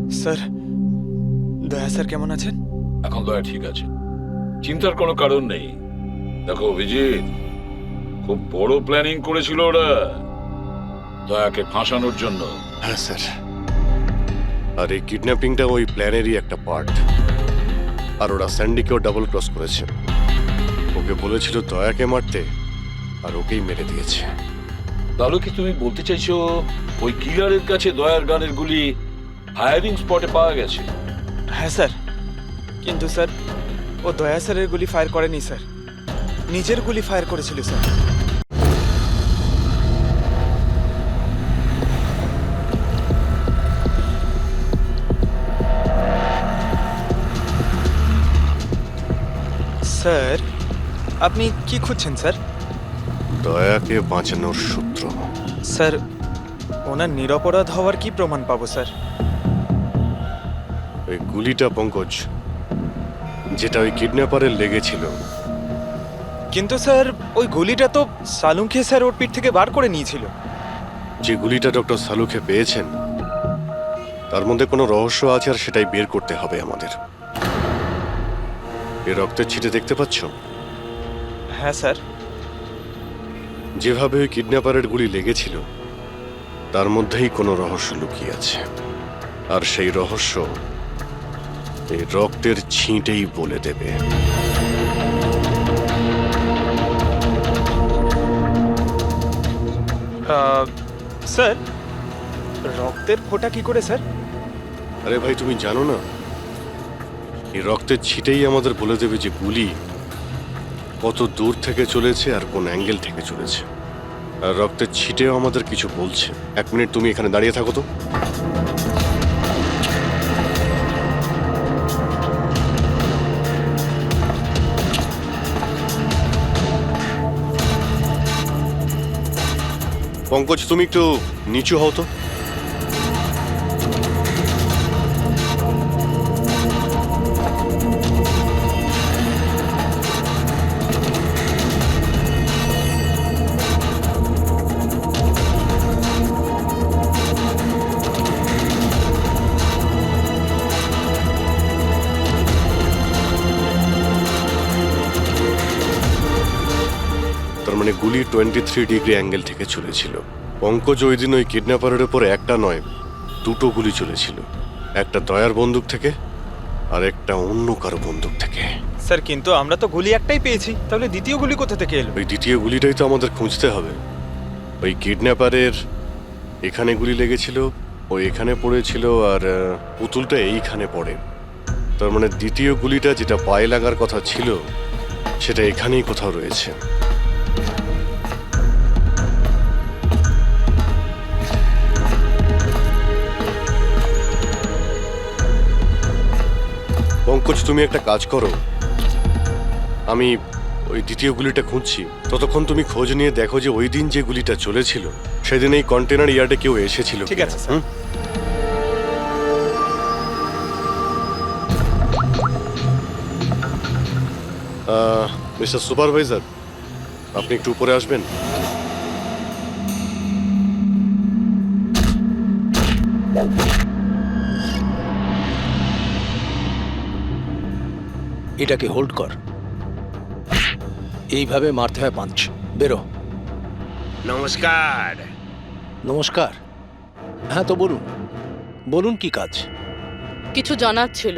Sir, দয়া sir কেমন আছেন? এখন দয়া ঠিক আছে, চিন্তার কোনো কারণ নেই। দেখো অভিজিৎ, খুব বড় প্ল্যানিং করেছিল ওরা দয়াকে ফাঁসানোর জন্য। হ্যাঁ স্যার, আর এই কিডন্যাপিংটা ওই প্ল্যানেরই একটা পার্ট। আর ওরা স্যান্ডিকেও ডাবল ক্রস করেছে। ওকে বলেছিল দয়াকে মারতে, আর ওকেই মেরে দিয়েছে। তাহলে কি তুমি বলতে চাইছো ওই কিলারের কাছে দয়ার গানের গুলি ফায়ারিং স্পটে পাওয়া গেছে? হ্যাঁ স্যার, কিন্তু স্যার ও দয়া স্যারের গুলি ফায়ার করেনি স্যার, নিজের গুলি ফায়ার করেছিল স্যার। স্যার, আপনি কি খুঁজছেন স্যার? দয়াকে বাঁচানোর সূত্র। স্যার, ওনার নিরপরাধ হওয়ার কি প্রমাণ পাবো স্যার? ওই গুলিটা পঙ্কজ, যেটা ওই কিডন্যাপারের লেগেছিল। কিন্তু স্যার ওই গুলিটা তো সালুঙ্কে স্যার ওর পিঠ থেকে বার করে নিয়েছিল। যে গুলিটা ডক্টর সালুকে পেয়েছেন, তার মধ্যে কোনো রহস্য আছে, আর সেটাই বের করতে হবে আমাদের। এ রক্তের ছিটে দেখতে পাচ্ছ? হ্যাঁ স্যার। যেভাবে ওই কিডন্যাপারের গুলি লেগেছিল, তার মধ্যেই কোনো রহস্য লুকিয়ে আছে। আর সেই রহস্য এই রক্তের ছিটেই বলে দেবে। স্যার, রক্তের ফোঁটা কি করে স্যার? আরে ভাই, তুমি জানো না, এই রক্তের ছিটেই আমাদের বলে দেবে যে গুলি কত দূর থেকে চলেছে আর কোন অ্যাঙ্গেল থেকে চলেছে। আর রক্তের ছিটেও আমাদের কিছু বলছে। 1 মিনিট তুমি এখানে দাঁড়িয়ে থাকো তো। পঙ্কজ, তুমি একটু নিচু হও তো। তার মানে গুলি 23 ডিগ্রি অ্যাঙ্গেল থেকে চলেছিল। পঙ্কজ, ওই দিন ওই কিডন্যাপারের উপর একটা নয়, 2টো গুলি চলেছিল। একটা দয়ার বন্দুক থেকে, আর একটা অন্য কারো বন্দুক থেকে। স্যার, কিন্তু আমরা তো গুলি একটাই পেয়েছি, তাহলে দ্বিতীয় গুলি কোথা থেকে এলো? ওই দ্বিতীয় গুলিটাই তো আমাদের খুঁজতে হবে। ওই কিডন্যাপারের এখানে গুলি লেগেছিল, ও এখানে পড়েছিল, আর পুতুলটা এইখানে পড়ে। তার মানে দ্বিতীয় গুলিটা যেটা পায়ে লাগার কথা ছিল, সেটা এখানেই কোথাও রয়েছে। পঙ্কজ, তুমি একটা কাজ করো, আমি ওই দ্বিতীয় গুলিটা খুঁজছি। ততক্ষণ তুমি খোঁজ নিয়ে দেখো যে ওই দিন যে গুলিটা চলেছিল, সেদিন এই কন্টেনার ইয়ার্ডে কেউ এসেছিল। ঠিক আছে স্যার। মিস্টার সুপারভাইজার, আপনি একটু উপরে আসবেন। এটাকে হোল্ড কর। এইভাবে মারতে হয় পাঞ্চ। বেরো। নমস্কার। নমস্কার। হ্যাঁ, তো বলুন, বলুন কি কাজ? কিছু জানার ছিল।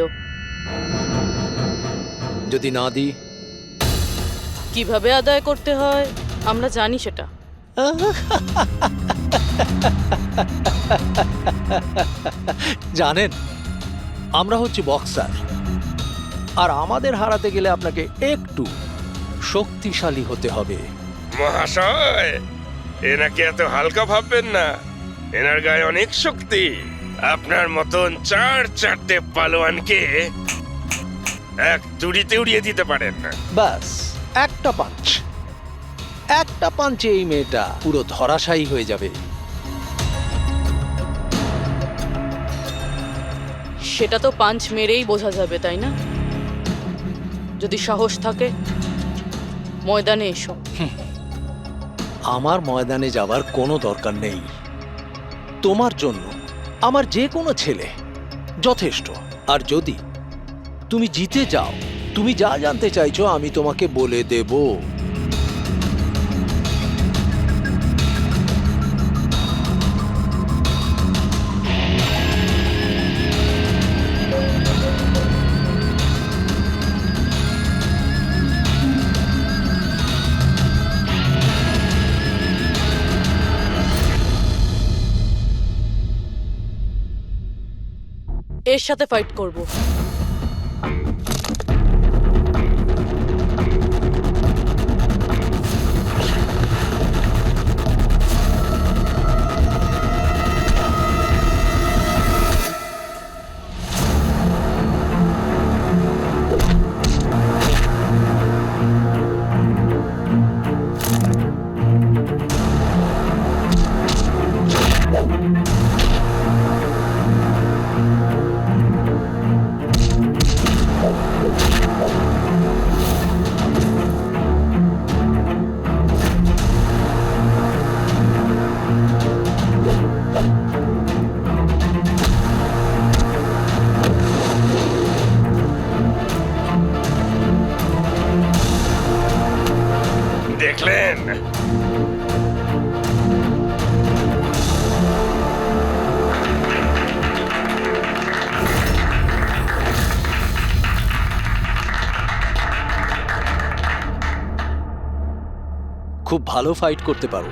যদি না দিই? কিভাবে আদায় করতে হয় আমরা জানি সেটা। জানেন, আমরা হচ্ছি বক্সার, আর আমাদের হারাতে গেলে আপনাকে একটু শক্তিশালী হতে হবে। মহাশয়, এনাকে এত হালকা ভাববেন না, এনার গায়ে অনেক শক্তি। আপনার মতন 4-4টে পালোয়ানকে এক দুড়িতে উড়িয়ে দিতে পারেন না। ব্যাস, একটা পাঞ্চ, একটা পাঞ্চে এই মেয়েটা পুরো ধরাশায়ী হয়ে যাবে। সেটা তো পাঞ্চ মেরেই বোঝা যাবে, তাই না? যদি সাহস থাকে ময়দানে এসো। আমার ময়দানে যাবার কোনো দরকার নেই। তোমার জন্য আমার যে কোনো ছেলে যথেষ্ট। আর যদি তুমি জিতে যাও, তুমি যা জানতে চাইছো আমি তোমাকে বলে দেব। এর সাথে ফাইট করব। দেখলেন? খুব ভালো ফাইট করতে পারো।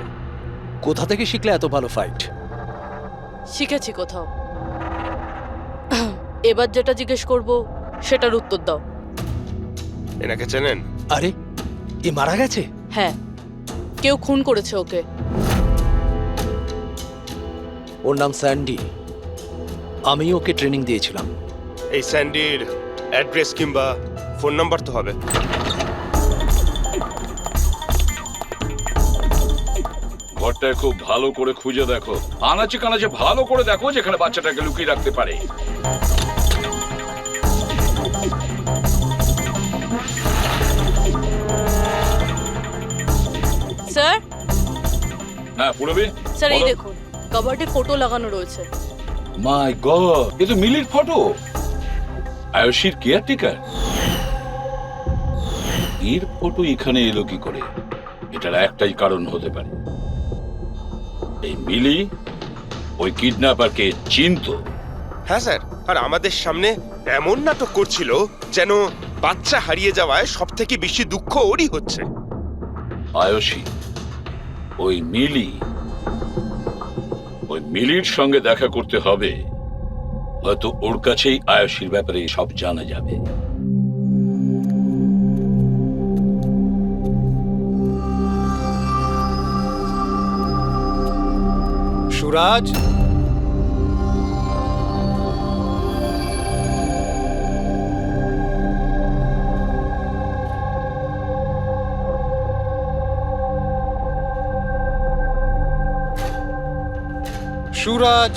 কোথা থেকে শিখলে এত ভালো ফাইট? শিখেছি কোথাও। এবার যেটা জিজ্ঞেস করব সেটার উত্তর দাও। এনাকে চেনেন? আরে, এ মারা গেছে? হ্যাঁ, কেউ খুন করেছে ওকে। ওর নাম স্যান্ডি। আমি ওকে ট্রেনিং দিয়েছিলাম। এই স্যান্ডির অ্যাড্রেস কিংবা ফোন নাম্বার তো হবে। ঘরটায় খুব ভালো করে খুঁজে দেখো, আনাচে কানাচে ভালো করে দেখো যেখানে বাচ্চাটাকে লুকিয়ে রাখতে পারে। স্যার, হ্যাঁ পুরবি, স্যার এই দেখুন, কাবার্ডে ফটো লাগানো রয়েছে। মাই গড, এ তো মিলির ফটো। আয়ুষীর কেয়ারটেকার। এর ফটো এখানে এলো কি করে? এটার একটাই কারণ হতে পারে, এই মিলি ওই কিডন্যাপারকে চিনতো। হ্যাঁ স্যার, আর আমাদের সামনে এমন নাটক করছিল যেন বাচ্চা হারিয়ে যাওয়ায় সব থেকে বেশি দুঃখ ওরই হচ্ছে। আয়ুষী, ওই মিলির সঙ্গে দেখা করতে হবে। হয়তো ওর কাছেই আয়ুষীর ব্যাপারে সব জানা যাবে। সুরাজ, সুরাজ,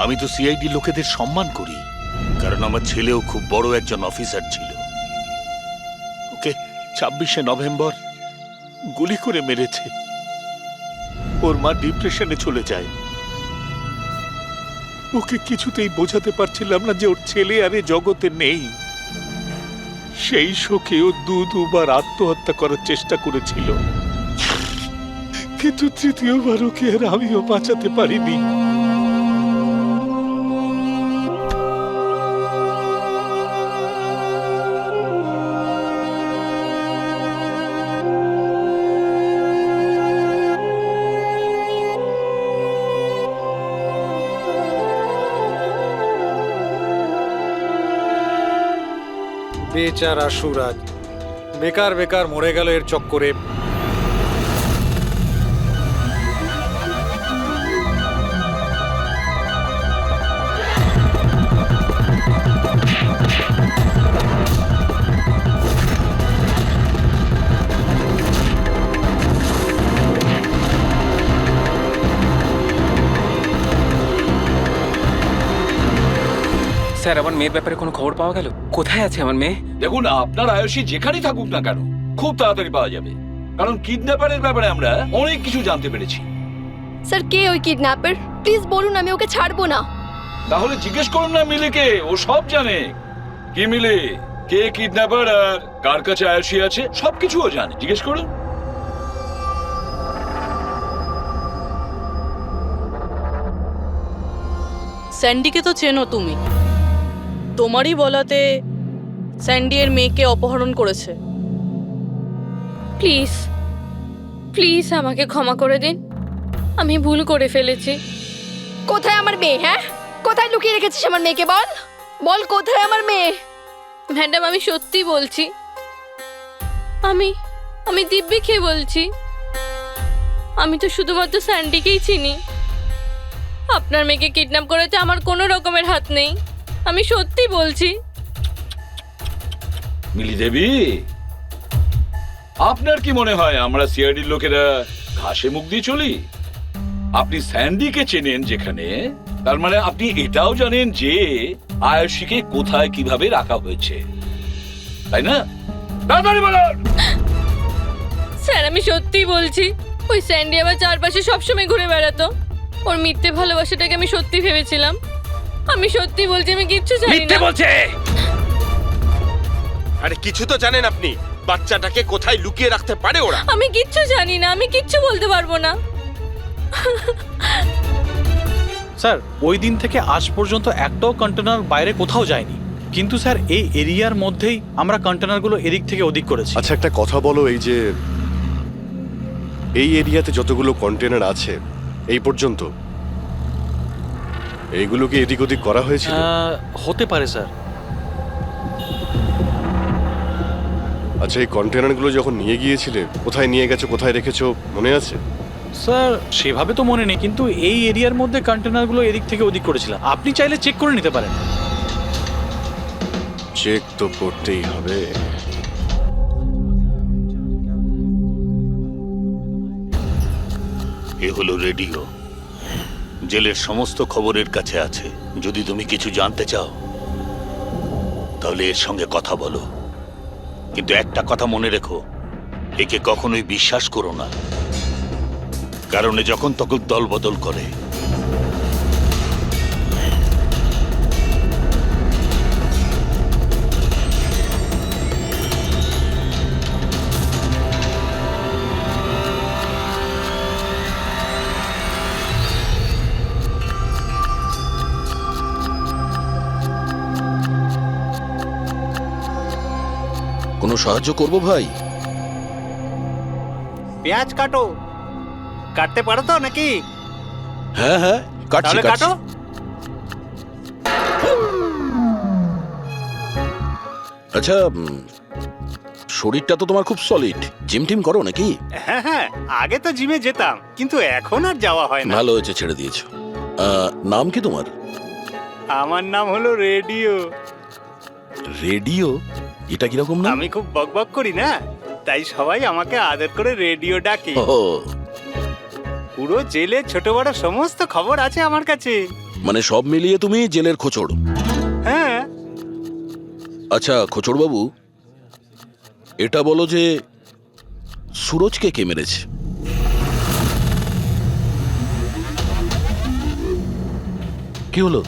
আমি তো সিআইডি লোকেদের সম্মান করি, কারণ আমার ছেলেও খুব বড় একজন অফিসার ছিল। ওকে 26শে নভেম্বর গুলি করে মেরেছে। ওর মা ডিপ্রেশনে চলে যায়। ওকে কিছুতেই বোঝাতে পারছিলাম না যে ওর ছেলে আর এ জগতে নেই। সেই শোকেও দুবার আত্মহত্যা করার চেষ্টা করেছিল, কিন্তু তৃতীয়বার ওকে আর আমিও বাঁচাতে পারিনি। বেচারা সুরাজ, বেকার বেকার মরে গেল এর চক্করে। স্যার, আমার মেয়ের ব্যাপারে কোনো খবর পাওয়া গেল? কোথায় আছে আমার মেয়ে? দেখুন, আপনার আয়ুষী যেখানেই থাকুক না কেন খুব তাড়াতাড়ি পাওয়া যাবে, কারণ কিডন্যাপারের ব্যাপারে আমরা অনেক কিছু জানতে পেরেছি। স্যার, কে ওই কিডন্যাপার? প্লিজ বলুন, আমি ওকে ছাড়বো না। তাহলে জিজ্ঞেস করুন না মিলিকে, ও সব জানে। কি মিলি, কে কিডন্যাপার আর কার কাছে আয়ুষী আছে সবকিছু ও জানে, জিজ্ঞেস করুন। স্যান্ডিকে তো চেনো তুমি, তোমারই বলাতে স্যান্ডি এর মেয়েকে অপহরণ করেছে। প্লিজ প্লিজ আমাকে ক্ষমা করে দিন, আমি ভুল করে ফেলেছি। কোথায় আমার মেয়ে? হ্যাঁ, কোথায় লুকিয়ে রেখেছিস আমার মেয়েকে? বল বল, কোথায় আমার মেয়ে? ম্যাডাম, আমি সত্যি বলছি, আমি দিব্যি খেয়ে বলছি, আমি তো শুধুমাত্র স্যান্ডিকেই চিনি। আপনার মেয়েকে কিডন্যাপ করেছে আমার কোনো রকমের হাত নেই, আমি সত্যি বলছি। মিলি দেবী, আপনার কি মনে হয় আমরা সিআইডির লোকেরা ঘাসে মুখ দিয়ে চলি? আপনি স্যান্ডিকে চেনেন যেখানে, তার মানে আপনি এটাও জানেন যে আয়ুষীকে কোথায় কিভাবে রাখা হয়েছে, তাই না? তাড়াতাড়ি বলুন। স্যার, আমি সত্যি বলছি, ওই স্যান্ডি আমার চারপাশে সবসময় ঘুরে বেড়াতো। ওর মিথ্যে ভালোবাসাটাকে আমি সত্যি ভেবেছিলাম। আমি সত্যি বলছি, আমি কিচ্ছু জানি না। বলছে। আরে কিছু তো জানেন আপনি, বাচ্চাটাকে কোথায় লুকিয়ে রাখতে পারে ওরা? আমি কিচ্ছু জানি না, আমি কিচ্ছু বলতে পারবো না। স্যার, ওই দিন থেকে আজ পর্যন্ত একটাও কন্টেনার বাইরে কোথাও যায়নি, কিন্তু স্যার এই এরিয়ার মধ্যেই আমরা কন্টেনারগুলো এদিক থেকে ওদিক করেছি। আচ্ছা, একটা কথা বলো, এই যে এই এরিয়াতে যতগুলো কন্টেনার আছে এই পর্যন্ত, এইগুলোকে এদিক ওদিক করা হয়েছিল? হতে পারে স্যার। আচ্ছা, এই কন্টেনারগুলো যখন নিয়ে গিয়েছিলে কোথায় নিয়ে গেছো, কোথায় রেখেছো মনে আছে? স্যার, সেভাবে তো মনে নেই, কিন্তু এই এরিয়ার মধ্যে কন্টেনারগুলো এদিক থেকে ওদিক করেছিলাম। আপনি চাইলে চেক করে নিতে পারেন। চেক তো করতেই হবে। এ হলো রেডিও, জেলের সমস্ত খবরের কাছে আছে। যদি তুমি কিছু জানতে চাও তাহলে এর সঙ্গে কথা বলো, কিন্তু একটা কথা মনে রেখো, একে কখনোই বিশ্বাস করো না, কারণ এ যখন তখন দল বদল করে। কোনো সাহায্য করবো ভাই? পেঁয়াজ কাটো। কাটতে পারো তো নাকি? হ্যাঁ হ্যাঁ, তাহলে কাটো। আচ্ছা, শরীরটা তো তোমার খুব সলিড, জিম টিম করো নাকি? হ্যাঁ হ্যাঁ, আগে তো জিমে যেতাম, কিন্তু এখন আর যাওয়া হয় না। ভালো হয়েছে ছেড়ে দিয়েছো। নাম কি তোমার? আমার নাম হলো রেডিও। রেডিও? এটা কিরকম নাম? আমি খুব বকবক করি না, তাই সবাই আমাকে আদর করে রেডিও ডাকে। ও, পুরো জেলে ছোট বড় সমস্ত খবর আছে আমার কাছে। মানে সব মিলিয়ে তুমি জেলের খোঁচড়। হ্যাঁ। আচ্ছা খোঁচড় বাবু, এটা বলো যে সুরজকে কে মেরেছে? কি হলো?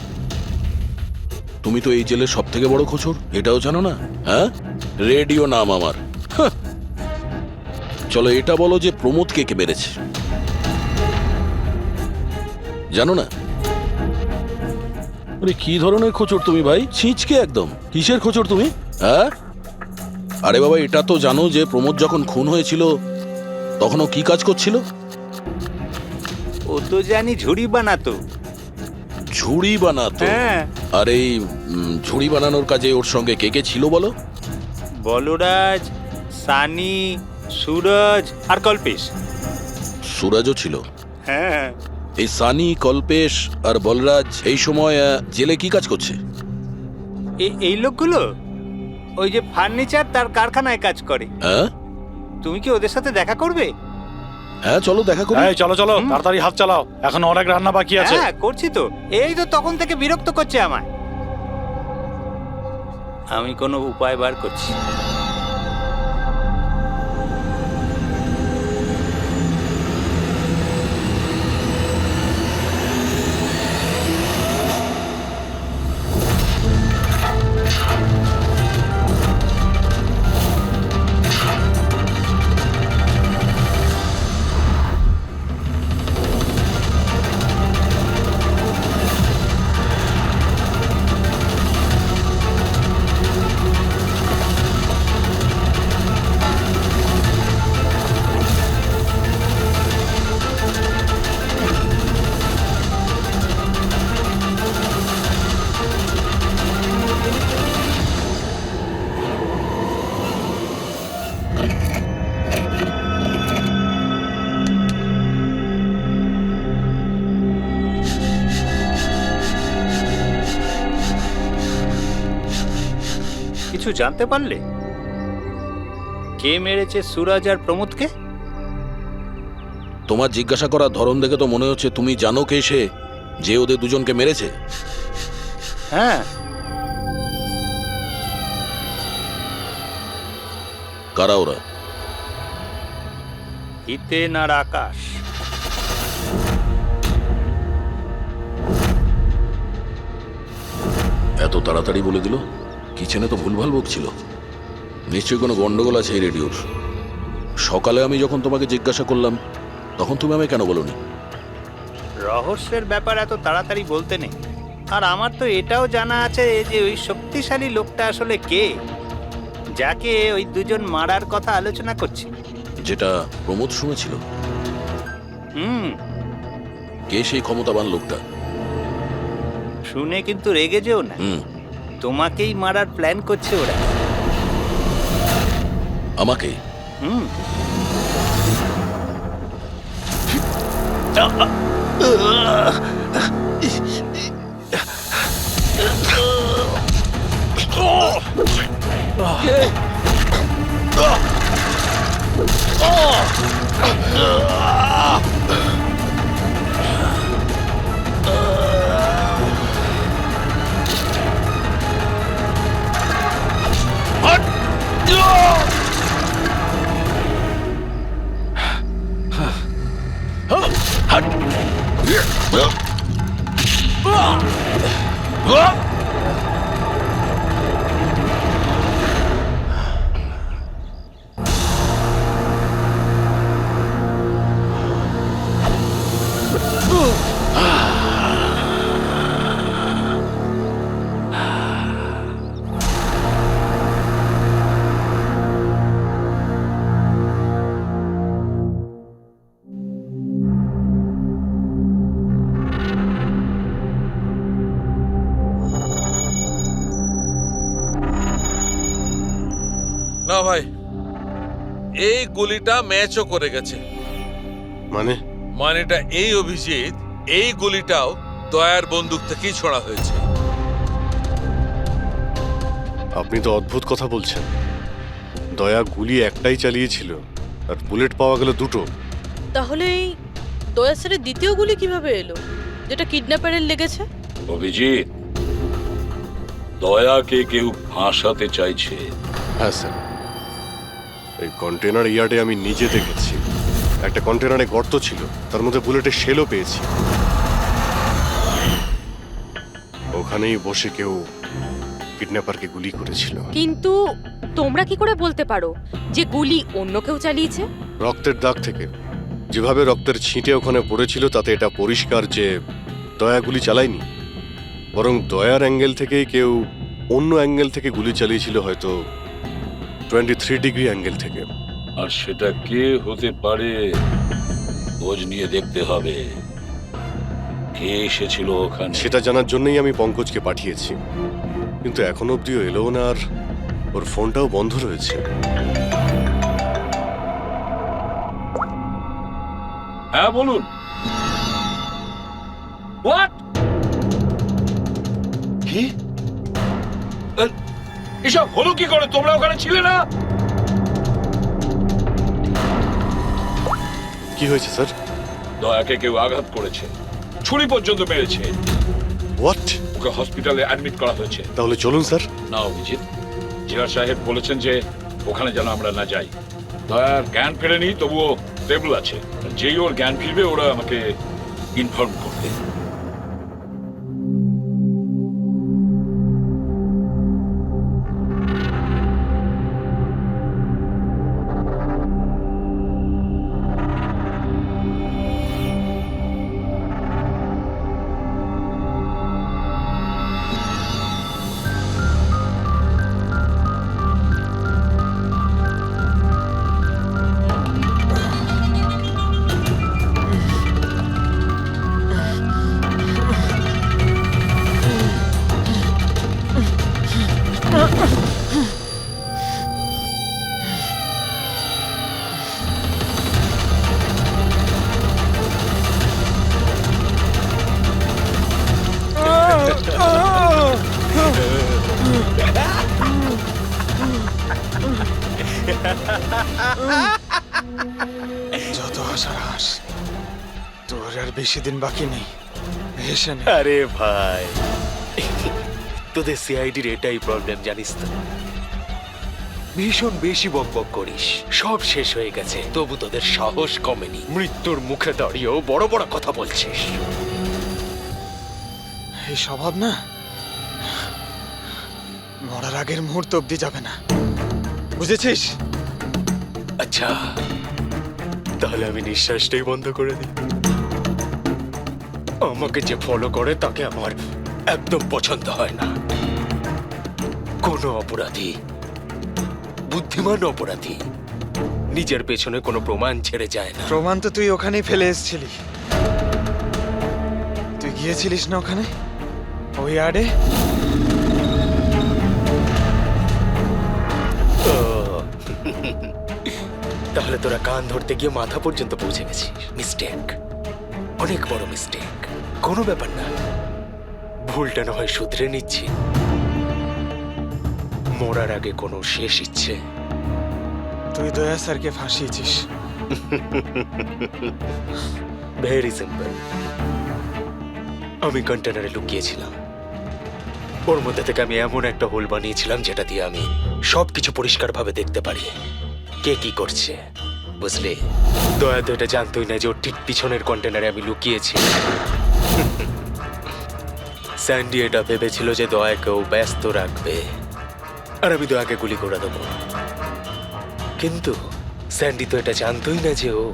তুমি তো এই জেলের সব থেকে বড় খোঁচড়, এটাও জানো না? হ্যাঁ, রেডিও নাম আমার। হাহ। চলো এটা বলো যে প্রমোদ কে কে মেরেছে, জানো না? আরে কি ধরনের খোঁচর তুমি ভাই, ছিঁচকে একদম। কিসের খোঁচর তুমি? হ্যাঁ, আরে বাবা এটা তো জানো যে প্রমোদ যখন খুন হয়েছিল তখন ও কি কাজ করছিল? ও তো জানি ঝুড়ি বানাতো। ঝুড়ি বানাতো? হ্যাঁ। আর এই ঝুড়ি বানানোর কাজে ওর সঙ্গে কে কে ছিল বলো? বলরাজ, সানি, সুরজ আর কল্পেশ। সুরজও ছিল? হ্যাঁ। এই সানি, কল্পেশ আর বলরাজ এই সময় জেলে কি কাজ করছে? এই লোকগুলো ওই যে ফার্নিচার তার কারখানায় কাজ করে। হ্যাঁ, তুমি কি ওদের সাথে দেখা করবে? হ্যাঁ চলো দেখা করি। এই চলো চলো, তাড়াতাড়ি হাত চালাও, এখন অনেক রান্না বাকি আছে। হ্যাঁ করছি তো, এই তো তখন থেকে বিরক্ত করছে আমায়। আমি কোনো উপায় বার করছি। কিছু জানতে পারলে কে মেরেছে সুরজ আর প্রমোদকে? তোমার জিজ্ঞাসা করার ধরন দেখে তো মনে হচ্ছে তুমি জানো কে সে, যে ওদের দুজনকে মেরেছে। হ্যাঁ। কারা ওরা? হিতেন আর আকাশ। এত তাড়াতাড়ি বলে দিল? কিচেনে তো ভুলভাল বকছিল। নিশ্চয়ই কোনো গন্ডগোল আছে এই রেডিওর। সকালে আমি যখন তোমাকে জিজ্ঞাসা করলাম তখন তুমি আমায় কেন বলোনি? রহস্যের ব্যাপার এত তাড়াতাড়ি বলতে নেই। আর আমার তো এটাও জানা আছে যে ওই শক্তিশালী লোকটা আসলে কে, যাকে ওই দুজন মারার কথা আলোচনা করছে। যেটা প্রমোদ শুনেছিল। কে সেই ক্ষমতাবান লোকটা? শুনে কিন্তু রেগে যেও না। তোমাকেই মারার প্ল্যান করছে ওরা। আমাকে? না ভাই, এই গুলিটা ম্যাচও করে গেছে। মানেটা এই অভিজিৎ, এই গুলিটাও দয়ার বন্দুক থেকেই ছোড়া হয়েছে। আপনি তো অদ্ভুত কথা বলছেন। দয়া গুলি একটাই চালিয়েছিল আর বুলেট পাওয়া গেল দুটো। তাহলে এই দয়া স্যারের দ্বিতীয় গুলি কিভাবে এলো, যেটা কিডন্যাপারের লেগেছে? অভিজিৎ, দয়াকে কেউ ফাঁসাতে চাইছে। হ্যাঁ স্যার, এই কন্টেনার ইয়ার্ডে আমি নিজে দেখেছি। একটা কন্টেনারে গর্ত ছিল, তার মধ্যে বুলেটের শেলও পেয়েছি। ওখানেই বসে কেউ কিডন্যাপারকে গুলি করেছিল। কিন্তু তোমরা কি করে বলতে পারো যে গুলি অন্য কেউ চালিয়েছে? রক্তের দাগ থেকে যেভাবে রক্তের ছিটে ওখানে পড়েছিল তাতে এটা পরিষ্কার যে দয়া গুলি চালায়নি, বরং দয়ার অ্যাঙ্গেল থেকেই কেউ অন্য অ্যাঙ্গেল থেকে গুলি চালিয়েছিল, হয়তো 23 ডিগ্রি অ্যাঙ্গেল থেকে। আর সেটা কে হতে পারে খোঁজ নিয়ে দেখতে হবে। কে এসেছিল ওখানে সেটা জানার জন্যই আমি পঙ্কজকে পাঠিয়েছি, কিন্তু এখনো অব্দিও এলো না, আর ওর ফোনটাও বন্ধ রয়েছে। হ্যাঁ বলুন। হোয়াট? কি এসব হলো কি করে? তোমরা ওখানে ছিলে না? কি হয়েছে স্যার? দয়াকে কেউ আঘাত করেছে, ছুরি পর্যন্ত মেরেছে। হোয়াট? ওকে হসপিটালে অ্যাডমিট করা হয়েছে। তাহলে চলুন স্যার। না অভিজিৎ, জেলা সাহেব বলেছেন যে ওখানে যেন আমরা না যাই। দয়ার জ্ঞান ফেরেনি, তবুও স্টেবল আছে। যেই ওর জ্ঞান ফিরবে ওরা আমাকে ইনফর্ম করবে। যত হাসার হাস, তোর আর বেশি দিন বাকি নেই। হেসে নে। আরে ভাই, তোদের সিআইডির এটাই প্রবলেম জানিস তো, ভীষণ বেশি বকবক করিস। সব শেষ হয়ে গেছে, তবু তোদের সাহস কমেনি। মৃত্যুর মুখে দাঁড়িয়েও বড় বড় কথা বলছিস। এই স্বভাব না মরার আগের মুহূর্ত অব্দি যাবে না, বুঝেছিস? আচ্ছা, তাহলে আমি নিঃশ্বাসটাই বন্ধ করে দিই। আমাকে যে ফলো করে তাকে আমার একদম পছন্দ হয় না। কোনো অপরাধী, বুদ্ধিমান অপরাধী, নিজের পেছনে কোনো প্রমাণ ছেড়ে যায় না। প্রমাণ তো তুই ওখানেই ফেলে এসেছিলি। তুই গিয়েছিলিস না ওখানে, ওই আড়ে? তাহলে তোরা কান ধরতে গিয়ে মাথা পর্যন্ত পৌঁছে গেছিস। মিস্টেক, অনেক বড় মিস্টেক। কোনো ব্যাপার না, ভুলটা না হয় শুধরে নিচ্ছি। মরার আগে কোনো শেষ ইচ্ছে? তুই দয়া স্যারকে ফাঁসিয়েছিস। Very simple. আমি কন্টেনারে লুকিয়েছিলাম, ওর মধ্যে থেকে আমি এমন একটা হোল বানিয়েছিলাম যেটা দিয়ে আমি সবকিছু পরিষ্কারভাবে দেখতে পারি। কে কি করছে, বুঝলি? দয়া তো এটা জানতোই না যে ওর ঠিক পিছনের কন্টেনারে আমি লুকিয়েছি। স্যান্ডি এটা ভেবেছিল যে দয়াকেও ব্যস্ত রাখবে আর আমি দয়াকে গুলি করে দেবো, কিন্তু স্যান্ডি তো এটা জানতোই না যে ও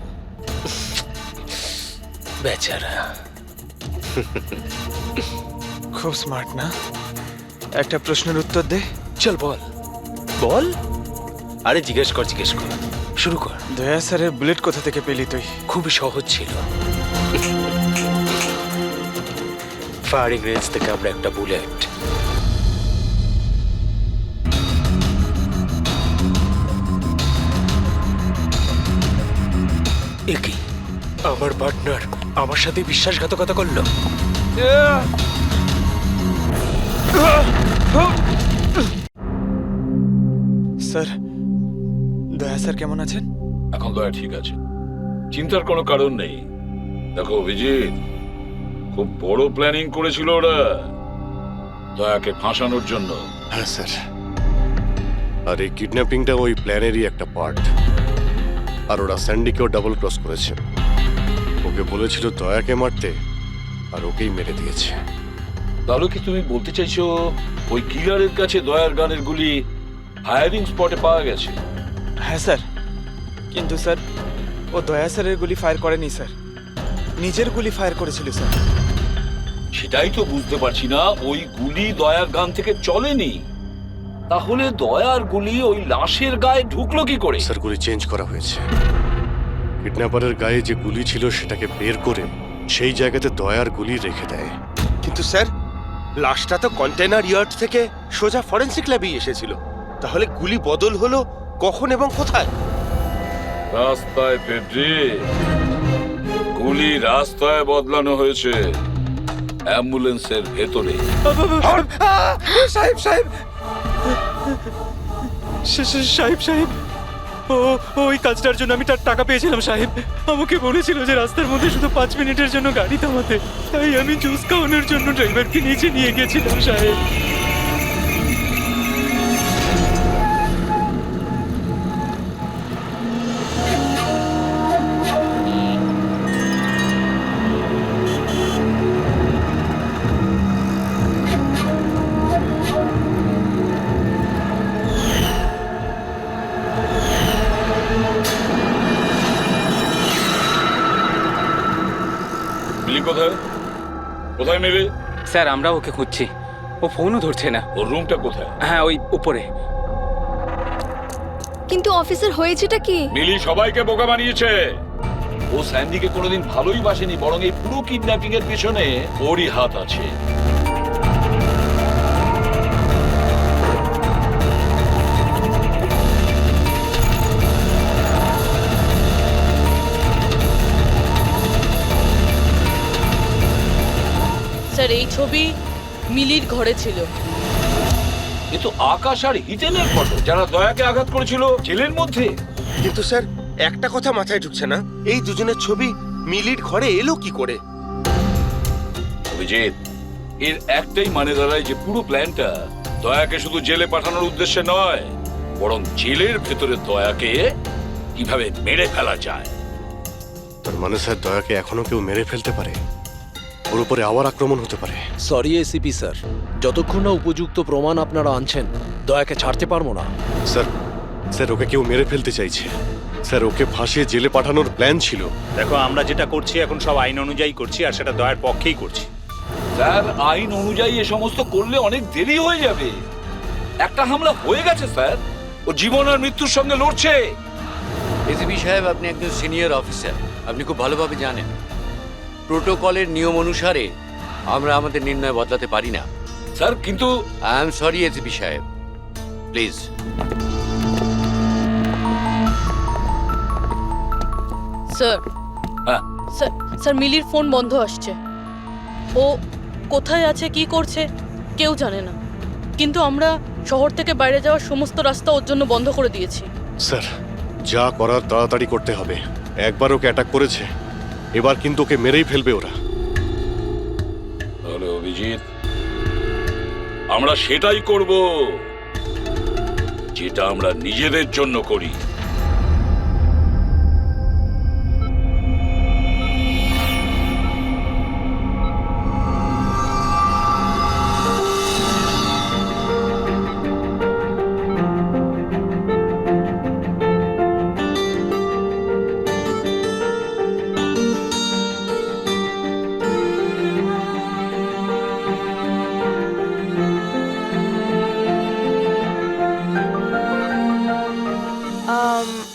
বেচারা। খুব স্মার্ট না? একটা প্রশ্নের উত্তর দে। চল বল বল। আরে জিজ্ঞেস কর, শুরু কর। দয়া স্যারের বুলেট কোথা থেকে পেলি তুই? খুবই সহজ ছিল। ফায়ারিং রেঞ্জ থেকে আমরা একটা বুলেট একই আমার পার্টনার আমার সাথে বিশ্বাসঘাতকতা করলো। স্যার, দয়া স্যার কেমন আছেন? এখন দয়া ঠিক আছে, চিন্তার কোনো কারণ নেই। দেখো অভিজিৎ, খুব বড় প্ল্যানিং করেছিল ওরা দয়াকে ফাঁসানোর জন্য। হ্যাঁ স্যার, আর এই কিডন্যাপিংটা ওই প্ল্যানেরই একটা পার্ট। আর ওরা স্যান্ডিকেও ডাবল ক্রস করেছে। ওকে বলেছিল দয়াকে মারতে, আর ওকেই মেরে দিয়েছে। তাহলে কি তুমি বলতে চাইছো ওই কিলারের কাছে দয়ার গানের গুলি ফায়ারিং স্পটে পাওয়া গেছে? হ্যাঁ স্যার, কিন্তু স্যার ও দয়া স্যারের গুলি ফায়ার করেনি স্যার, নিজের গুলি ফায়ার করেছিল স্যার। সেটাই তো বুঝতে পারছি না, ওই গুলি দয়ার গান থেকে চলেনি, তাহলে দয়ার গুলি ওই লাশের গায়ে ঢুকলো কি করে? স্যার গুলি চেঞ্জ করা হয়েছে। কিডন্যাপারের গায়ে যে গুলি ছিল সেটাকে বের করে সেই জায়গাতে দয়ার গুলি রেখে দেয়। কিন্তু স্যার, লাশটা তো কন্টেনার ইয়ার্ড থেকে সোজা ফরেনসিক ল্যাবেই এসেছিল, তাহলে গুলি বদল হলো কখন এবং কোথায়? রাস্তায় ফেডরি, গুলি রাস্তায় বদলানো হয়েছে, অ্যাম্বুলেন্সের ভেতরে। সাহেব সাহেব সাহেব সাহেব, ওই কাজটার জন্য আমি তার টাকা পেয়েছিলাম সাহেব। আমাকে বলেছিল যে রাস্তার মধ্যে শুধু 5 মিনিটের জন্য গাড়ি থামাতে, তাই আমি জুস খাওয়ানোর জন্য ড্রাইভারকে নিচে নিয়ে গেছিলাম সাহেব। মিলি কোথায়? কোথায় মিলি? স্যার আমরা ওকে খুঁজছি, ও ফোনও ধরছে না। ওর রুমটা কোথায়? হ্যাঁ ওই উপরে। কিন্তু অফিসার হয়েছেটা কি? মিলি সবাইকে বোকা বানিয়েছে। ও স্যান্ডিকে কোনোদিন ভালোই বাসেনি, বরং এই পুরো কিডন্যাপিং এর পিছনে ওরই হাত আছে। স্যার এই ছবি মিলির ঘরে ছিল। এ তো আকাশ আর হিটেনের ফটো, যারা দয়াকে আঘাত করেছিল জেলের মধ্যে। কিন্তু স্যার, একটা কথা মাথায় ঢুকছে না, এই দুজনের ছবি মিলির ঘরে এলো কি করে? অভিজিৎ, এর একটাই মানে দাঁড়ায় যে পুরো প্ল্যানটা দয়াকে শুধু জেলে পাঠানোর উদ্দেশ্যে নয়, বরং জেলের ভেতরে দয়াকে কিভাবে মেরে ফেলা যায়। তার মানে স্যার দয়াকে এখনো কেউ মেরে ফেলতে পারে, ওর উপরে আবার আক্রমণ হতে পারে। সরি এসিপি স্যার, যতক্ষণ না উপযুক্ত প্রমাণ আপনারা আনছেন দয়াকে ছাড়তে পারবো না। স্যার স্যার ওকে কেউ মেরে ফেলতে চাইছে স্যার, ওকে ফাঁসিয়ে জেলে পাঠানোর প্ল্যান ছিল। দেখো, আমরা যেটা করছি এখন সব আইন অনুযায়ী করছি, আর সেটা দয়ার পক্ষেই করছি। স্যার আইন অনুযায়ী এ সমস্ত করলে অনেক দেরি হয়ে যাবে। একটা হামলা হয়ে গেছে স্যার, ও জীবন আর মৃত্যুর সঙ্গে লড়ছে। এসিপি সাহেব, আপনি একজন সিনিয়র অফিসার, আপনি খুব ভালোভাবে জানেন প্রোটোকলের নিয়ম অনুসারে আমরা আমাদের নির্ণয় বদলাতে পারি না। স্যার কিন্তু আই এম সরি এসিপি সাহেব, প্লিজ। স্যার স্যার স্যার মিলির ফোন বন্ধ আসছে। ও কোথায় আছে, কি করছে কেউ জানে না, কিন্তু আমরা শহর থেকে বাইরে যাওয়ার সমস্ত রাস্তা ওর জন্য বন্ধ করে দিয়েছি। স্যার যা করার তাড়াতাড়ি করতে হবে। একবার ওকে অ্যাটাক করেছে, এবার কিন্তু ওকে মেরেই ফেলবে ওরা। তাহলে অভিজিৎ, আমরা সেটাই করব যেটা আমরা নিজেদের জন্য করি।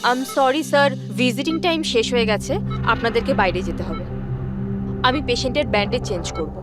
I am sorry sir, visiting time শেষ হয়ে গেছে, আপনাদেরকে বাইরে যেতে হবে। আমি পেশেন্টের ব্যান্ডেজ চেঞ্জ করব।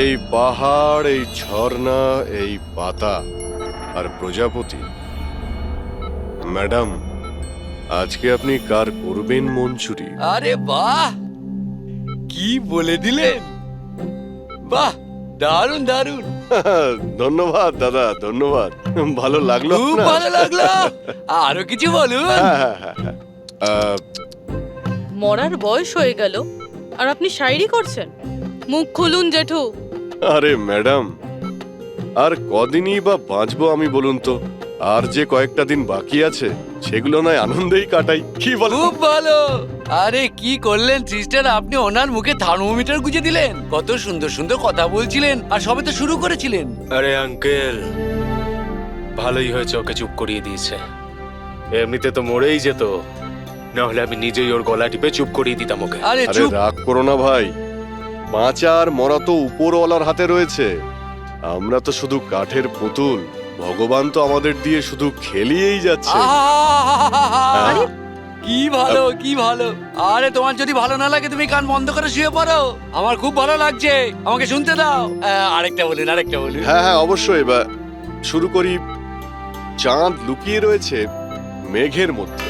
এই পাহাড়, এই ঝর্ণা, এই পাতা আর প্রজাপতি, ম্যাডাম আজকে আপনি কার করবেন মন চুরি? আরে বাহ, কি বলে দিলেন! বাহ, দারুণ দারুণ। ধন্যবাদ দাদা, ধন্যবাদ। ভালো লাগলো খুব আপনার? ভালো লাগলো। আরো কিছু বলুন। মরার বয়স হয়ে গেল আর আপনি শায়রি করছেন? মুখ খুলুন জেঠু। আরে ম্যাডাম, আর কদিনই বা বাঁচবো আমি বলুন তো? আর যে কয়েকটা দিন বাকি আছে সেগুলো নয় আনন্দেই কাটাই, কি বল? খুব ভালো। আরে কি করলেন সিস্টার, আপনি ওনার মুখে থার্মোমিটার গুঁজে দিলেন। কত সুন্দর সুন্দর কথা বলছিলেন আর সবে তো শুরু করেছিলেন। আরে আঙ্কেল, ভালোই হয়েছে ওকে চুপ করিয়ে দিয়েছে। এমনিতে তো মরেই যেত, না হলে আমি নিজেই ওর গলা টিপে চুপ করিয়ে দিতাম ওকে। আরে রাগ করো না ভাই, বাঁচা আর মরা তো উপরওয়ালার হাতে রয়েছে। আমরা তো শুধু কাঠের পুতুল, ভগবান তো আমাদের দিয়ে শুধু খেলিয়েই যাচ্ছে। কি ভালো, কি ভালো। আরে তোমার যদি ভালো না লাগে তুমি কান বন্ধ করে শুয়ে পড়ো। আমার খুব ভালো লাগছে, আমাকে শুনতে দাও। আরেকটা বলুন, আরেকটা বলুন। হ্যাঁ হ্যাঁ অবশ্যই, এবার শুরু করি। চাঁদ লুকিয়ে রয়েছে মেঘের মধ্যে।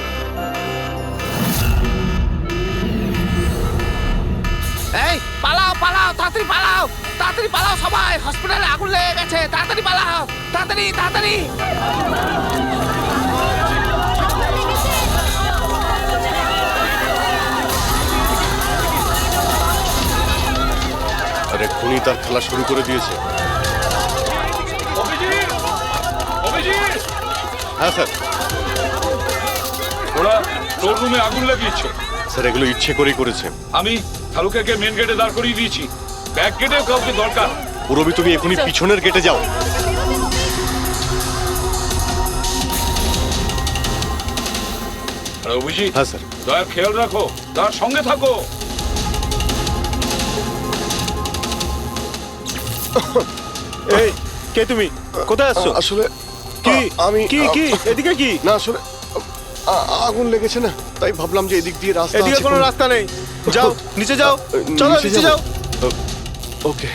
এই পালাও পালাও, তাড়াতাড়ি পালাও, তাড়াতাড়ি পালাও সবাই, হসপিটালে আগুন লেগে গেছে, তাড়াতাড়ি পালাও, তাড়াতাড়ি তাড়াতাড়ি। আরে খুনি তার খেলা শুরু করে দিয়েছে। হ্যাঁ স্যার। ওরা তোর রুমে আগুন লাগিয়েছে। স্যার এগুলো ইচ্ছে করেই করেছে। আমি শালুকে মেন গেটে দাঁড় করিয়ে দিয়েছি, ব্যাক গেটেও কাউকে দরকার। পুরবি তুমি এখনই পিছনের গেটে যাও। অভিজিৎ, হ্যাঁ স্যার। দয়ার খেয়াল রাখো, তার সঙ্গে থাকো। এই কে তুমি? কোথায় আসছো? আসলে কি আমি কি এদিকে কি না, আসলে আগুন লেগেছে না, তাই ভাবলাম যে এদিক দিয়ে রাস্তা আছে। এদিকে কোনো রাস্তা নেই, যাও নিচে যাও, চলো নিচে যাও। ওকে।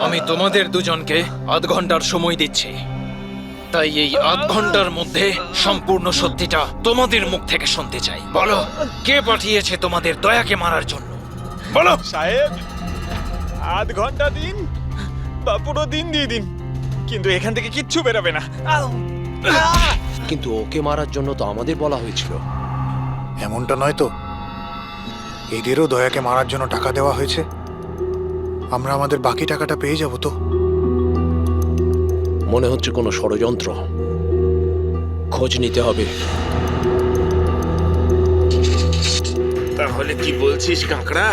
আমি তোমাদের দুজনকে আধ ঘন্টার সময় দিচ্ছি, তাই এই আধ ঘন্টার মধ্যে সম্পূর্ণ সত্যিটা তোমাদের মুখ থেকে শুনতে চাই। বলো, কে পাঠিয়েছে তোমাদের দয়াকে মারার জন্য? বলো। সাহেব, আধ ঘন্টা দিন বা পুরো দিন দিয়ে দিন, কিন্তু এখান থেকে কিচ্ছু বেরোবে না। কিন্তু ওকে মারার জন্য তো আমাদের বলা হয়েছিল। এমনটা নয় তো, এদেরও দয়াকে মারার জন্য টাকা দেওয়া হয়েছে। আমরা আমাদের বাকি টাকাটা পেয়ে যাব তো? মনে হচ্ছে কোনো ষড়যন্ত্র, খোঁজ নিতে হবে। তাহলে কি বলছিস কাঁকড়া?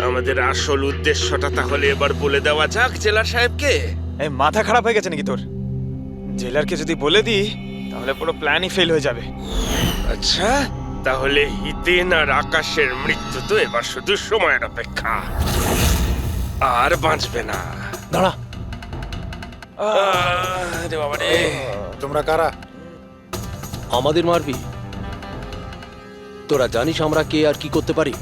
আমাদের আসল উদ্দেশ্যটা তাহলে এবার বলে দেওয়া যাক জেলার সাহেবকে। এই মাথা খারাপ হয়ে গেছে নাকি তোর? জেলারকে যদি বলে দিই তাহলে পুরো প্ল্যানই ফেল হয়ে যাবে। আচ্ছা, তাহলে হিতেন আর আকাশের মৃত্যু তো এবার শুধু সময়ের অপেক্ষা, আর বাঁচবে না। দাঁড়া, তোমরা কারা? আমাদের মারবি? তোরা জানিস আমরা কে আর কি করতে পারি?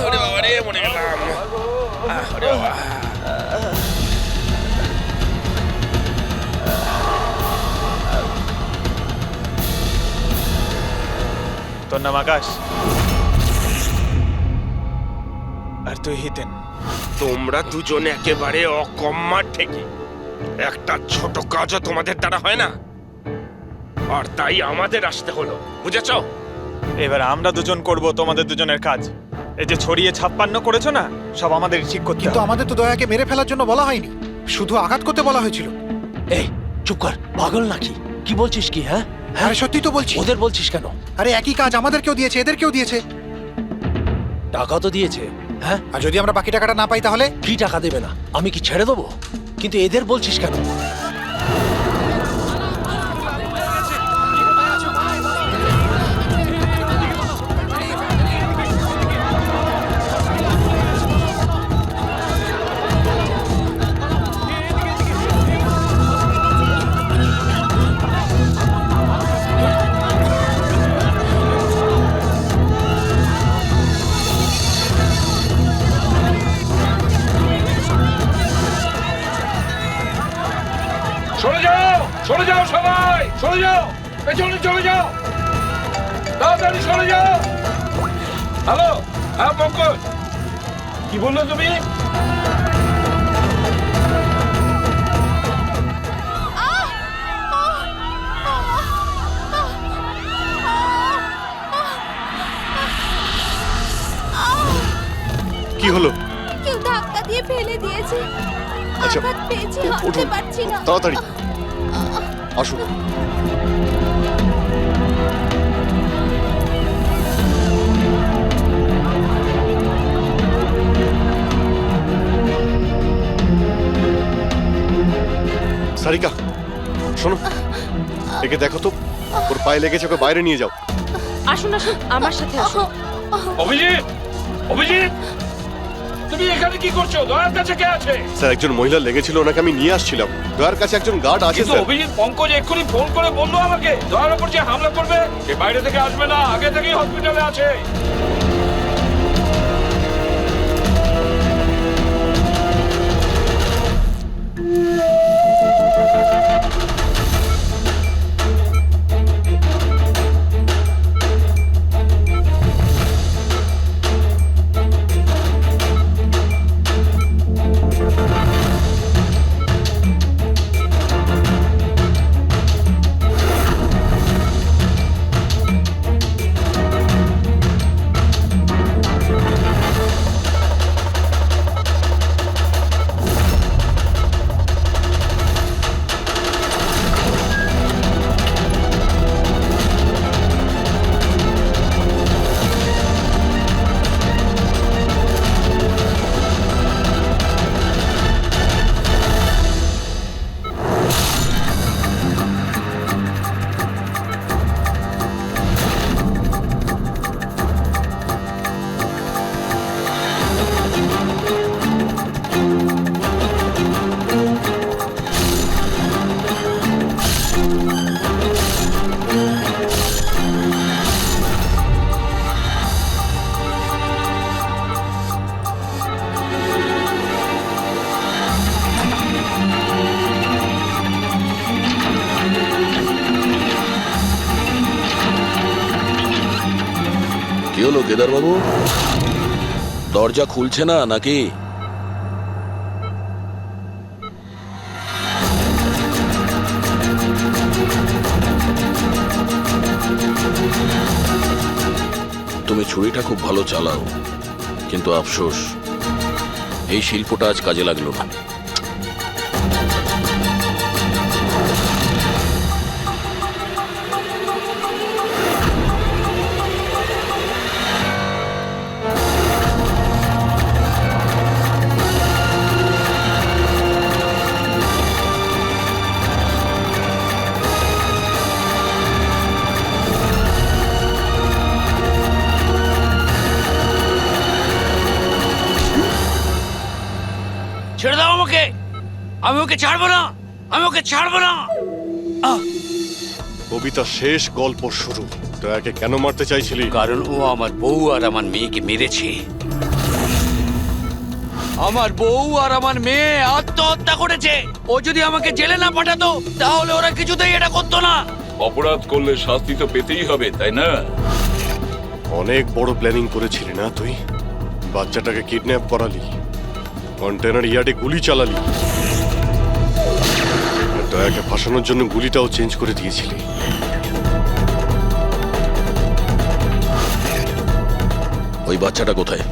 ওরে বাবা রে, মরে গেলাম। ওরে বাবা। তোর নাম আকাশ আর তুই হিতেন। তোমরা দুজনে একেবারে অকম্মা ঠেকে, একটা ছোট কাজও তোমাদের দ্বারা হয় না, আর তাই আমাদের আসতে হলো, বুঝেছ? এবার আমরা দুজন করব তোমাদের দুজনের কাজ। এই যে ছড়িয়ে 56 করেছো না, সব আমাদের ঠিক করতে হবে। কিন্তু আমাদের তো দয়াকে মেরে ফেলার জন্য বলা হয়নি, শুধু আঘাত করতে বলা হয়েছিল। এই চুপ কর, পাগল নাকি? কি বলছিস কি? হ্যাঁ, আরে সত্যি তো বলছি। ওদের বলছিস কেন? আরে একই কাজ আমাদেরকেও দিয়েছে, এদেরকেও দিয়েছে। টাকা তো দিয়েছে। হ্যাঁ, আর যদি আমরা বাকি টাকাটা না পাই তাহলে? কি টাকা দেবে না? আমি কি ছেড়ে দেবো? কিন্তু এদের বলছিস কেন? সরে যাও, সরে যাও সবাই, সরে যাও, পেছনে চলে যাও, তাড়াতাড়ি সরে যাও। হ্যালো, হ্যাঁ পঙ্কজ, কি বললে তুমি? কি হলো? কেউ ধাক্কা দিয়ে ফেলে দিয়েছে। আচ্ছা, আঘাত পেয়েছি, হাঁটতে উঠুন পারছি না। তাড়াতাড়ি আসুন। সারিকা, শোনো, একে দেখো তো, ওর পায়ে লেগেছে, ওকে বাইরে নিয়ে যাও। আসুন আসুন, আমার সাথে আসুন। অভিজিৎ, অভিজিৎ, তুমি এখানে কি করছো? দয়ার কাছে কে আছে? স্যার, একজন মহিলা লেগেছিল, ওনাকে আমি নিয়ে আসছিলাম। দয়ার কাছে একজন গার্ড আছে কিন্তু স্যার। অভিজিৎ, পঙ্কজ এক্ষুনি ফোন করে বললো আমাকে দয়ার উপর যে হামলা করবে সে বাইরে থেকে আসবে না, আগে থেকেই হসপিটালে আছে। কি হলো কেদার বাবু, দরজা খুলছে না নাকি? তুমি ছুরিটা খুব ভালো চালাও, কিন্তু আফসোস এই শিল্পটা আজ কাজে লাগলো না। ছেড়ে দাও আমাকে, আমি ওকে ছাড়বো না, আমি ওকে ছাড়বো না। কবিতা শেষ, গল্প শুরু। দয়াকে কেন মারতে চাইছিলি? কারণ ও আমার বউ আর আমার মেয়েকে মেরেছে। আমার বউ আর আমার মেয়ে আত্মহত্যা করেছে। ও যদি আমাকে জেলে না পাঠাতো তাহলে ওরা কিছুতেই এটা করতো না। অপরাধ করলে শাস্তি তো পেতেই হবে, তাই না? অনেক বড় প্ল্যানিং করেছিলি না তুই? বাচ্চাটাকে কিডন্যাপ করালি, কন্টেনার ইয়ার্ডে গুলি চালালি, আর দয়াকে ফাঁসানোর জন্য গুলিটাও চেঞ্জ করে দিয়েছিলি। ওই বাচ্চাটা কোথায়?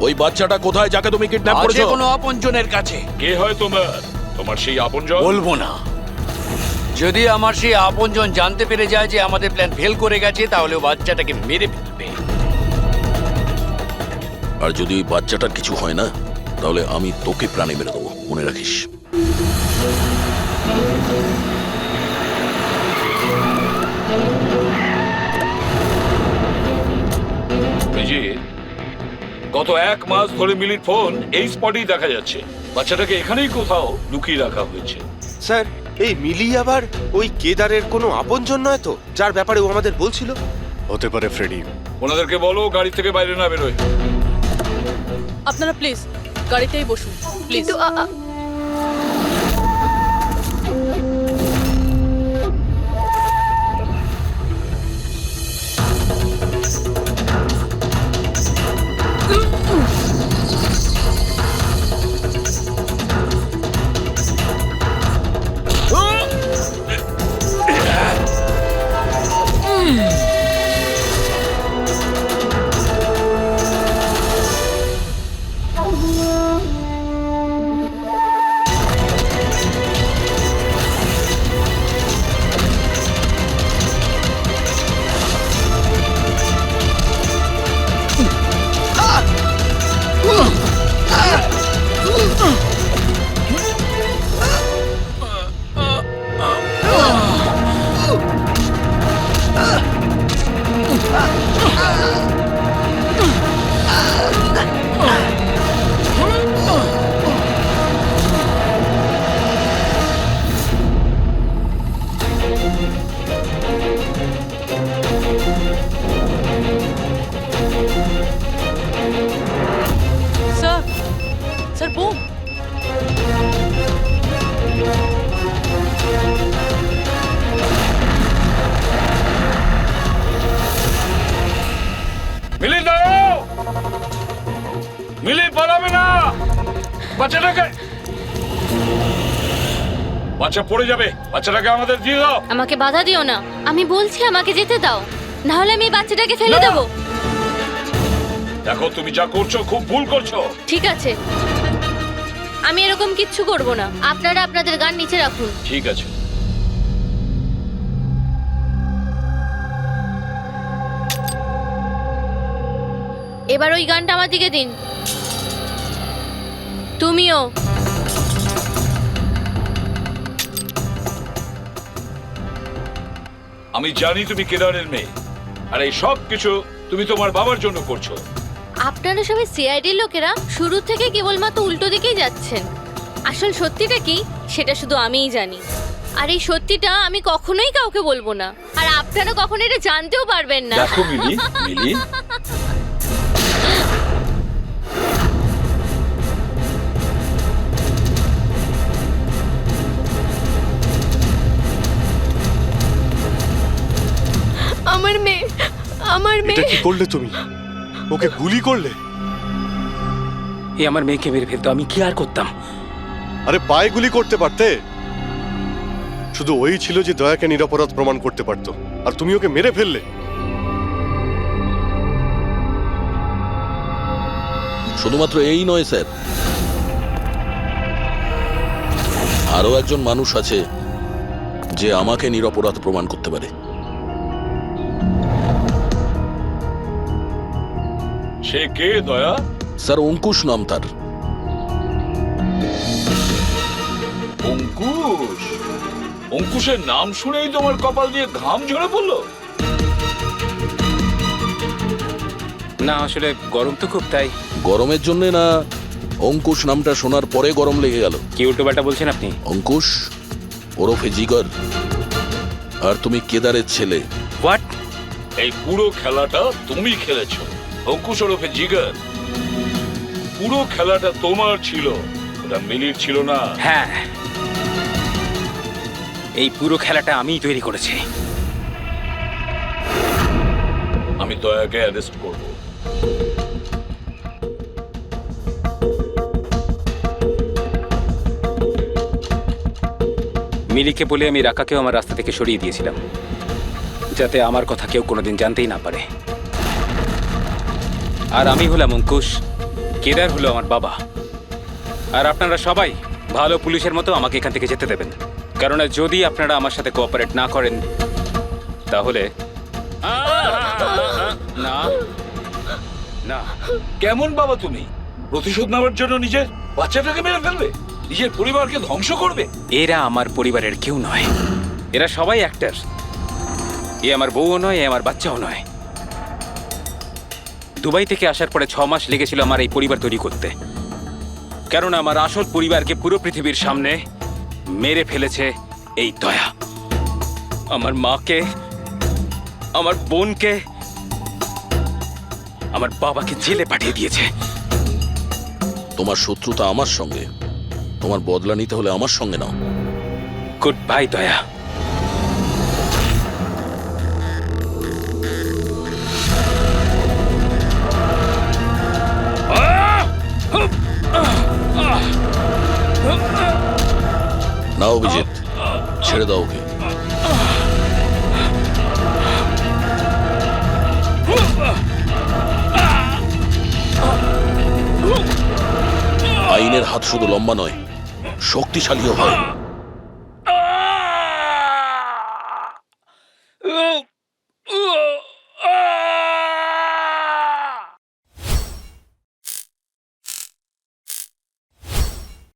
ওই বাচ্চাটা কোথায় যাকে তুমি কিডন্যাপ করেছো? আছে কোনো আপনজনের কাছে। কে হয় তোমার সেই আপনজন? বলবো না। যদি আমার সেই আপনজন জানতে পেরে যায় যে আমাদের প্ল্যান ফেল করে গেছে, তাহলে ও বাচ্চাটাকে মেরে ফেলবে। আর যদি ওই বাচ্চাটার কিছু হয় না, তাহলে আমি তোকে প্রাণে মেরে দেবো, মনে রাখিস। বিজিৎ, গত 1 মাস ধরে মিলির ফোন এই স্পটেই দেখা যাচ্ছে। বাচ্চাটাকে এখানেই কোথাও লুকিয়ে রাখা হয়েছে। স্যার, এই মিলি আবার ওই কেদারের কোনো আপনজন নয় তো, যার ব্যাপারে ও আমাদের বলছিল? হতে পারে ফ্রেডি। ওনাদেরকে বলো গাড়ি থেকে বাইরে না বেরোয়। আপনারা প্লিজ গাড়িতেই বসুন প্লিজ। Sir bomb. মিলি দাঁড়াও, মিলি পালাবে না। বাচ্চাটাকে, বাচ্চা পড়ে যাবে, বাচ্চাটাকে আমাদের দিয়ে দাও। আমাকে বাধা দিও না, আমি বলছি আমাকে যেতে দাও, না হলে আমি বাচ্চাটাকে ফেলে দেবো। দেখো তুমি যা করছো খুব ভুল করছো। ঠিক আছে, আমি এরকম কিচ্ছু করব না। আপনারা আপনাদের গান নিচে রাখুন। ঠিক আছে। এবার ওই গানটা আমার দিকে দিন। তুমিও। আমি জানি তুমি কেদারের মেয়ে, আর এই সব কিছু তুমি তোমার বাবার জন্য করছো। আপনারা সবাই সিআইডির লোকেরা শুরু থেকে কেবলমাত্র উল্টো দিকেই যাচ্ছেন। আসল সত্যিটা কি সেটা শুধু আমিই জানি, আর এই সত্যিটা আমি কখনোই কাউকে বলবো না, আর আপনারা কখনো এটা জানতেও পারবেন না। দেখো মিলি, মিলি আমার মেয়ে, আমার এটা কি করলে তুমি? ওকে গুলি করলে? এ আমার মেয়েকে মেরে ফেলতো, আমি কি আর করতাম? আরে পায়ে গুলি করতে পারতে। শুধু ওই ছিল যে দয়াকে নিরপরাধ প্রমাণ করতে পারতো, আর তুমি ওকে মেরে ফেললে। শুধুমাত্র এই নয় স্যার, আরো একজন মানুষ আছে যে আমাকে নিরপরাধ প্রমাণ করতে পারে। সে কে দয়া? স্যার অঙ্কুশ নাম তার। অঙ্কুশ? অঙ্কুশের নাম শুনেই তোমার কপাল দিয়ে ঘাম ঝরে পড়লো? না আসলে গরম তো খুব, তাই। গরমের জন্য না, অঙ্কুশ নামটা শোনার পরে গরম লেগে গেল। কি উল্টোপাল্টা বলছেন আপনি? অঙ্কুশ ওরফে জিগর, আর তুমি কেদারের ছেলে। হোয়াট? এই পুরো খেলাটা তুমি খেলেছো। অঙ্কুশ ওরফে জিগর, পুরো খেলাটা তোমার ছিল, ওটা মিলির ছিল না। হ্যাঁ, এই পুরো খেলাটা আমিই তৈরি করেছি। আমি দয়াকে অ্যারেস্ট করব। মিলিকে বলে আমি রাকাকেও আমার রাস্তা থেকে সরিয়ে দিয়েছিলাম, যাতে আমার কথা কেউ কোনোদিন জানতেই না পারে। আর আমি হলাম অঙ্কুশ, কেদার হলো আমার বাবা, আর আপনারা সবাই ভালো পুলিশের মতো আমাকে এখান থেকে যেতে দেবেন, কারণ যদি আপনারা আমার সাথে কোঅপারেট না করেন তাহলে না না। কেমন বাবা তুমি? প্রতিশোধ নেওয়ার জন্য নিজের বাচ্চাটাকে মেরে ফেলবে, নিজের পরিবারকে ধ্বংস করবে? এরা আমার পরিবারের কেউ নয়, এরা সবাই অ্যাক্টর। এ আমার বউও নয়, এ আমার বাচ্চাও নয়। দুবাই থেকে আসার পরে 6 মাস লেগেছিল আমার এই পরিবার তৈরি করতে, কারণ আমার আসল পরিবারকে পুরো পৃথিবীর সামনে মেরে ফেলেছে এই দয়া। আমার মাকে, আমার বোনকে, আমার বাবাকে জেলে পাঠিয়ে দিয়েছে। তোমার শত্রুতা আমার সঙ্গে, তোমার বদলা নিতে হলে আমার সঙ্গে নাও। গুড বাই দয়া। নাও অভিজিৎ, ছেড়ে দাও ওকে। আইনের হাত শুধু লম্বা নয়, শক্তিশালীও হয়।